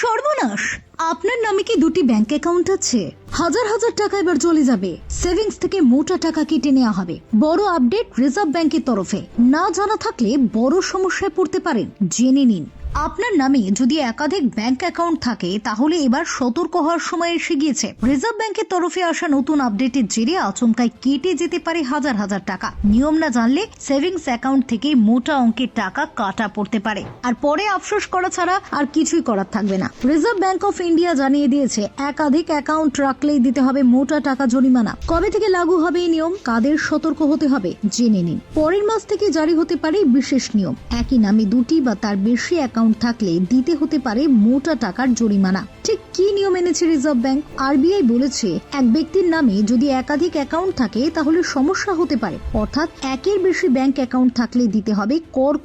সর্বনাশ! আপনার নামে কি দুটি ব্যাংক অ্যাকাউন্ট আছে? হাজার হাজার টাকা এবার চলে যাবে। সেভিংস থেকে মোটা টাকা কেটে নেওয়া হবে। বড় আপডেট রিজার্ভ ব্যাংকের তরফে। না জানা থাকলে বড় সমস্যায় পড়তে পারেন, জেনে নিন। আপনার নামে যদি একাধিক ব্যাংক অ্যাকাউন্ট থাকে তাহলে এবার সতর্ক হওয়ার সময় এসে গিয়েছে। রিজার্ভ ব্যাংকের তরফে আসা নতুন আপডেটের জেরে আচমকায় কেটে যেতে পারে হাজার হাজার টাকা। নিয়ম না জানলে সেভিংস অ্যাকাউন্ট থেকে মোটা অঙ্কের টাকা কাটা পড়তে পারে, আর পরে আফসোস করা ছাড়া আর কিছুই করার থাকবে না। রিজার্ভ ব্যাংক অফ ইন্ডিয়া জানিয়ে দিয়েছে, একাধিক অ্যাকাউন্ট রাখলেই দিতে হবে মোটা টাকা জরিমানা। কবে থেকে লাগু হবে এই নিয়ম, কাদের সতর্ক হতে হবে জেনে নিন। পরের মাস থেকে জারি হতে পারে বিশেষ নিয়ম। একই নামে দুটি বা তার বেশি অ্যাকাউন্ট থাকলে দিতে হতে পারে মোটা টাকার জরিমানা। ঠিক কি নিয়ম এনেছে রিজার্ভ ব্যাংক? আরবিআই বলেছে, এক ব্যক্তির নামে যদি একাধিক অ্যাকাউন্ট থাকে তাহলে সমস্যা হতে পারে। অর্থাৎ একের বেশি ব্যাংক অ্যাকাউন্ট থাকলে দিতে হবে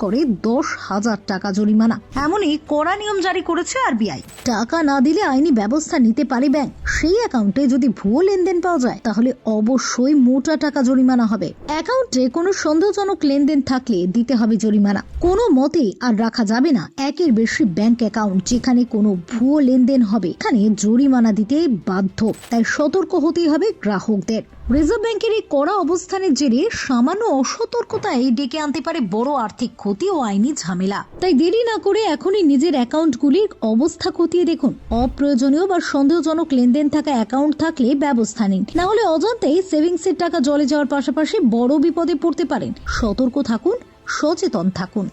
করে 10,000 টাকা জরিমানা। এমনই কড়া নিয়ম জারি করেছে আরবিআই। টাকা না দিলে আইনি ব্যবস্থা নিতে পারে ব্যাংক। সেই অ্যাকাউন্টে যদি ভুয়ো লেনদেন পাওয়া যায় তাহলে অবশ্যই মোটা টাকা জরিমানা হবে। অ্যাকাউন্টে কোনো সন্দেহজনক লেনদেন থাকলে দিতে হবে জরিমানা। কোনো মতে আর রাখা যাবে না একের বেশি ব্যাংক অ্যাকাউন্ট। যেখানে কোনো ভুয়ো লেনদেন হবে এখানে জরিমানা দিতে বাধ্য। তাই সতর্ক হতেই হবে গ্রাহকদের। রিজার্ভ ব্যাংকের এই কড়া অবস্থানের জেরে সামান্য অসতর্কতায় ডেকে আনতে পারে বড় আর্থিক ক্ষতি ও আইনি ঝামেলা। তাই দেরি না করে এখনই নিজের অ্যাকাউন্টগুলির অবস্থা খতিয়ে দেখুন। অপ্রয়োজনীয় বা সন্দেহজনক লেনদেন থাকা অ্যাকাউন্ট থাকলে ব্যবস্থা নিন, না হলে অজান্তেই সেভিংসের টাকা জলে যাওয়ার পাশাপাশি বড় বিপদে পড়তে পারেন। সতর্ক থাকুন, সচেতন থাকুন।